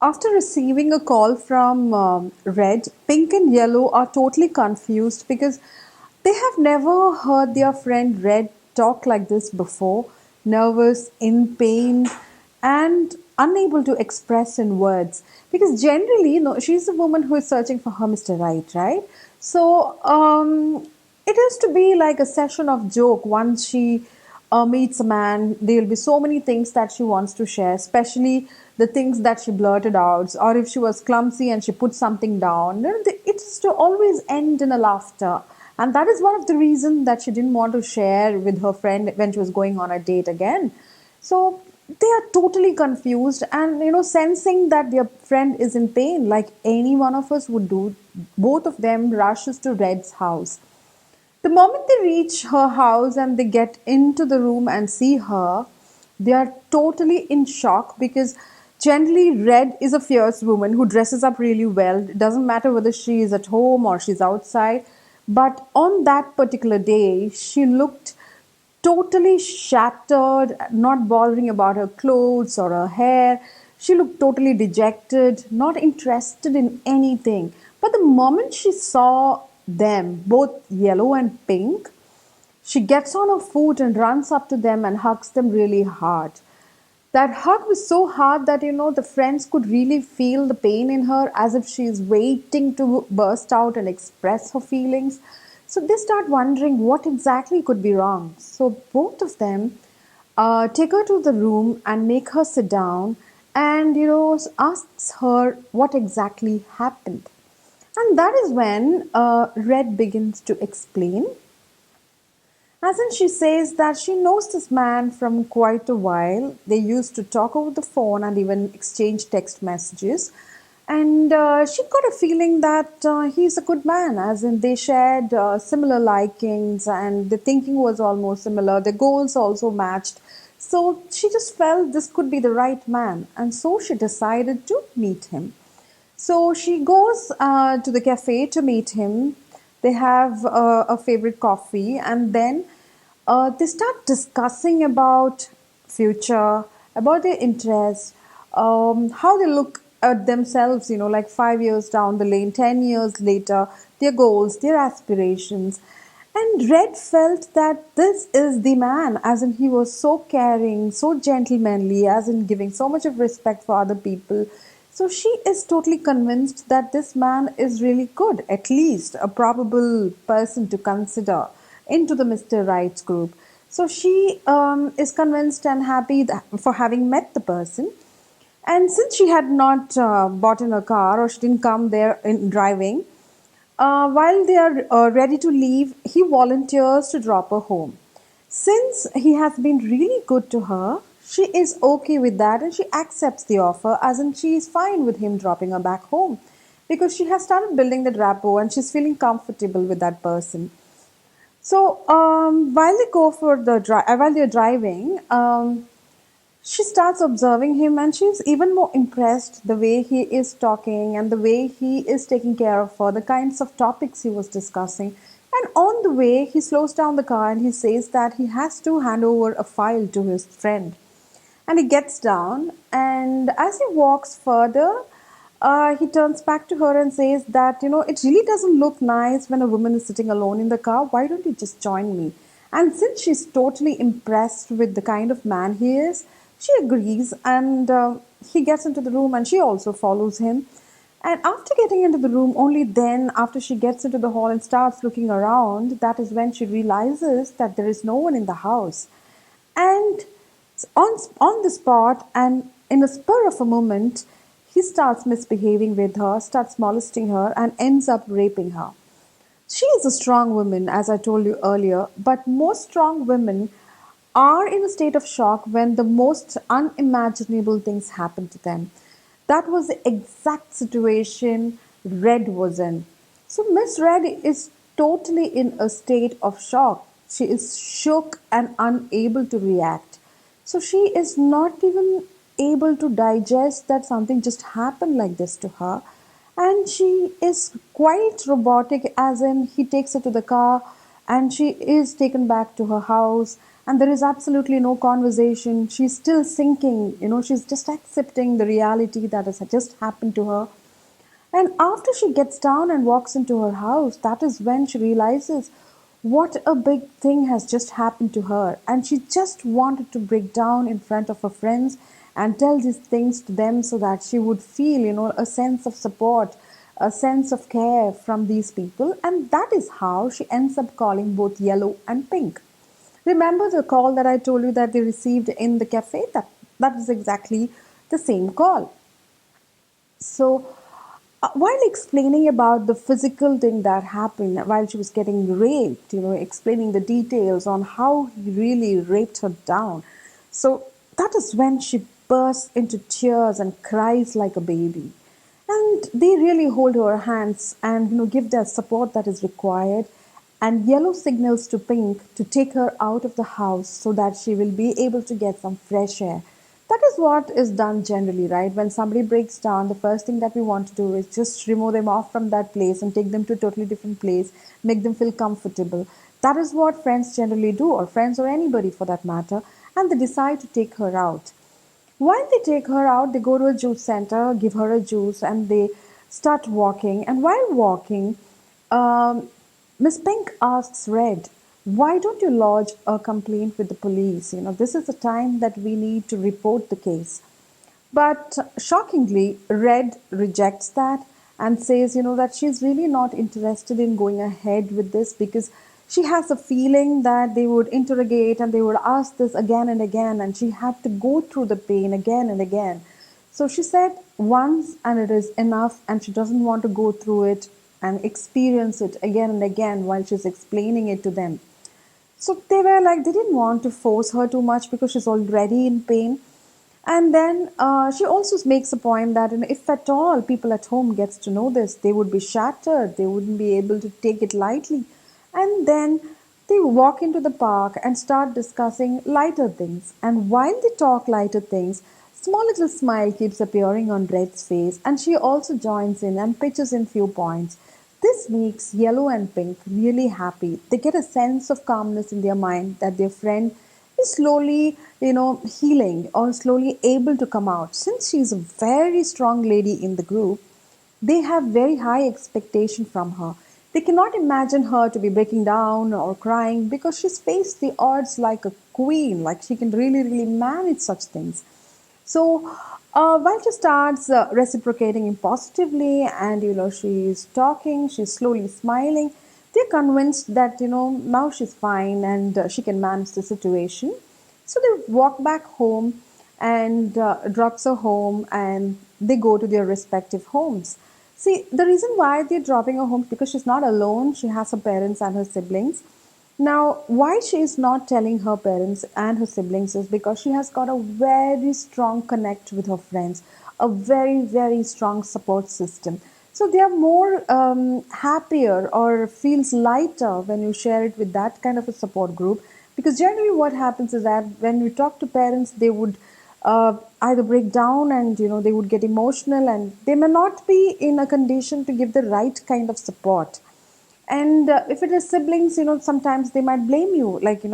After receiving a call from Red, Pink and Yellow are totally confused because they have never heard their friend Red talk like this before, nervous, in pain, and unable to express in words. Because generally, she's a woman who is searching for her Mr. Right, right? So it is to be like a session of joke once she meets a man. There'll be so many things that she wants to share, especially the things that she blurted out, or if she was clumsy and she put something down. It's to always end in a laughter. And that is one of the reasons that she didn't want to share with her friend when she was going on a date again. So they are totally confused and sensing that their friend is in pain like any one of us would do. Both of them rushes to Red's house. The moment they reach her house and they get into the room and see her, they are totally in shock because generally Red is a fierce woman who dresses up really well. It doesn't matter whether she is at home or she's outside. But on that particular day, she looked totally shattered, not bothering about her clothes or her hair. She looked totally dejected, not interested in anything. But the moment she saw them, both Yellow and Pink, she gets on her foot and runs up to them and hugs them really hard. That hug was so hard that the friends could really feel the pain in her as if she is waiting to burst out and express her feelings. So they start wondering what exactly could be wrong. So both of them take her to the room and make her sit down and asks her what exactly happened. And that is when Red begins to explain, as in, she says that she knows this man from quite a while. They used to talk over the phone and even exchange text messages. And she got a feeling that he's a good man, as in, they shared similar likings and the thinking was almost similar. The goals also matched. So she just felt this could be the right man. And so she decided to meet him. So she goes to the cafe to meet him. They have a favorite coffee, and then they start discussing about future, about their interests, how they look at themselves. Like 5 years down the lane, 10 years later, their goals, their aspirations. And Red felt that this is the man, as in he was so caring, so gentlemanly, as in giving so much of respect for other people. So she is totally convinced that this man is really good, at least a probable person to consider into the Mr. Rights group. So she is convinced and happy for having met the person. And since she had not bought in a car or she didn't come there in driving, while they are ready to leave, he volunteers to drop her home. Since he has been really good to her, she is okay with that and she accepts the offer, as in she is fine with him dropping her back home because she has started building that rapport and she's feeling comfortable with that person. So while they go for the while they're driving, she starts observing him and she's even more impressed the way he is talking and the way he is taking care of her, the kinds of topics he was discussing. And on the way, he slows down the car and he says that he has to hand over a file to his friend. And he gets down, and as he walks further, he turns back to her and says that, it really doesn't look nice when a woman is sitting alone in the car. Why don't you just join me? And since she's totally impressed with the kind of man he is, she agrees and he gets into the room and she also follows him. And after getting into the room, only then, after she gets into the hall and starts looking around, that is when she realizes that there is no one in the house. And on the spot, and in a spur of a moment, he starts misbehaving with her, starts molesting her, and ends up raping her. She is a strong woman, as I told you earlier, but most strong women are in a state of shock when the most unimaginable things happen to them. That was the exact situation Red was in. So Miss Red is totally in a state of shock. She is shook and unable to react. So she is not even able to digest that something just happened like this to her. And she is quite robotic, as in, he takes her to the car and she is taken back to her house. and there is absolutely no conversation. She's still sinking, she's just accepting the reality that has just happened to her. And after she gets down and walks into her house, that is when she realizes what a big thing has just happened to her. And she just wanted to break down in front of her friends and tell these things to them so that she would feel, a sense of support, a sense of care from these people. And that is how she ends up calling both Yellow and Pink. Remember the call that I told you that they received in the cafe? That is exactly the same call. So, while explaining about the physical thing that happened while she was getting raped, explaining the details on how he really raped her down. So, that is when she bursts into tears and cries like a baby. And they really hold her hands and give the support that is required. And Yellow signals to Pink to take her out of the house so that she will be able to get some fresh air. That is what is done generally, right? When somebody breaks down, the first thing that we want to do is just remove them off from that place and take them to a totally different place, make them feel comfortable. That is what friends generally do, or friends or anybody for that matter, and they decide to take her out. While they take her out, they go to a juice center, give her a juice, and they start walking. And while walking, um, Miss Pink asks Red, "Why don't you lodge a complaint with the police? This is the time that we need to report the case." But shockingly, Red rejects that and says, that she's really not interested in going ahead with this because she has a feeling that they would interrogate and they would ask this again and again, and she had to go through the pain again and again. So she said once and it is enough, and she doesn't want to go through it and experience it again and again while she's explaining it to them. So they were like, they didn't want to force her too much because she's already in pain. And then she also makes a point that if at all people at home gets to know this, they would be shattered. They wouldn't be able to take it lightly. And then they walk into the park and start discussing lighter things. And while they talk lighter things, small little smile keeps appearing on Red's face, and she also joins in and pitches in few points. This makes Yellow and Pink really happy. They get a sense of calmness in their mind that their friend is slowly, healing or slowly able to come out. Since she's a very strong lady in the group, they have very high expectation from her. They cannot imagine her to be breaking down or crying because she's faced the odds like a queen, like she can really, really manage such things. So while she starts reciprocating him positively, and she's talking, she's slowly smiling, they're convinced that now she's fine and she can manage the situation. So they walk back home and drops her home, and they go to their respective homes. See, the reason why they're dropping her home is because she's not alone. She has her parents and her siblings. Now, why she is not telling her parents and her siblings is because she has got a very strong connect with her friends, a very, very strong support system. So they are more happier or feels lighter when you share it with that kind of a support group. Because generally, what happens is that when you talk to parents, they would either break down and they would get emotional, and they may not be in a condition to give the right kind of support. And if it is siblings, sometimes they might blame you, like, you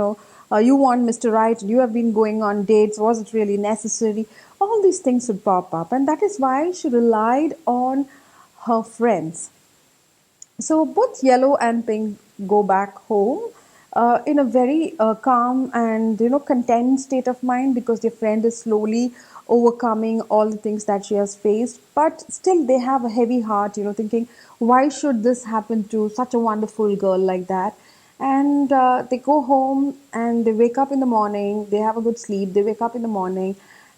want Mr. Right, you have been going on dates, was it really necessary? All these things would pop up, and that is why she relied on her friends. So both Yellow and Pink go back home in a very calm and content state of mind, because their friend is slowly overcoming all the things that she has faced. But still, they have a heavy heart, thinking, why should this happen to such a wonderful girl like that? And they go home and they wake up in the morning. They have a good sleep. They wake up in the morning,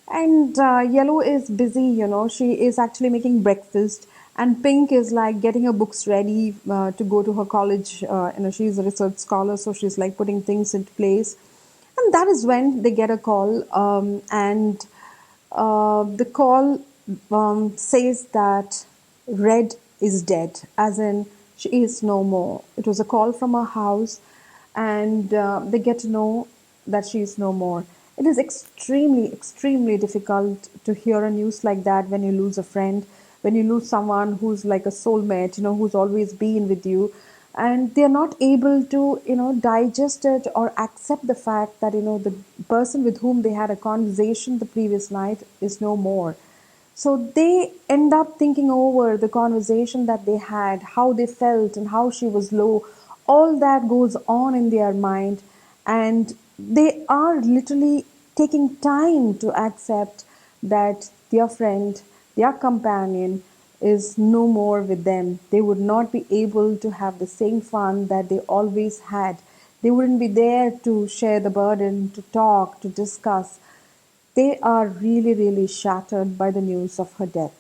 and Yellow is busy, she is actually making breakfast. And Pink is like getting her books ready to go to her college. She's a research scholar, so she's like putting things into place. And that is when they get a call, and the call says that Red is dead, as in she is no more. It was a call from her house, and they get to know that she is no more. It is extremely, extremely difficult to hear a news like that when you lose a friend, when you lose someone who's like a soulmate, who's always been with you. and they're not able to digest it or accept the fact that the person with whom they had a conversation the previous night is no more. So they end up thinking over the conversation that they had, how they felt and how she was low. All that goes on in their mind, and they are literally taking time to accept that their friend, their companion, is no more with them. They would not be able to have the same fun that they always had. They wouldn't be there to share the burden, to talk, to discuss. They are really, really shattered by the news of her death.